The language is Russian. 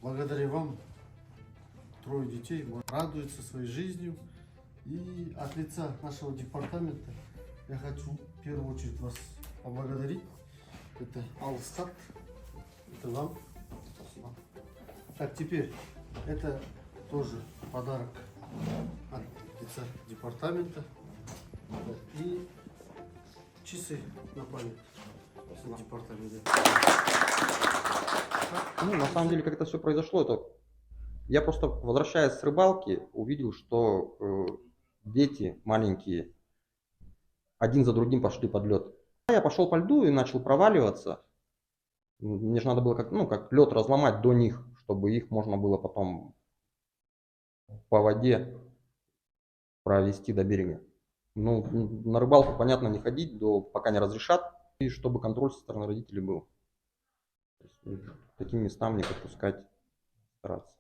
благодаря вам трое детей радуются своей жизнью. И от лица нашего департамента я хочу в первую очередь вас поблагодарить. Это Алстат. Это вам. Спасибо. Так, теперь это тоже подарок от лица департамента. И часы на память департамента. Ну, на самом деле, как это все произошло, это я просто, возвращаясь с рыбалки, увидел, что дети маленькие один за другим пошли под лед. Я пошел по льду и начал проваливаться. Мне же надо было как лед разломать до них, чтобы их можно было потом по воде провести до берега. Ну, на рыбалку, понятно, не ходить, пока не разрешат, и чтобы контроль со стороны родителей был. То есть, к таким местам не подпускать, стараться.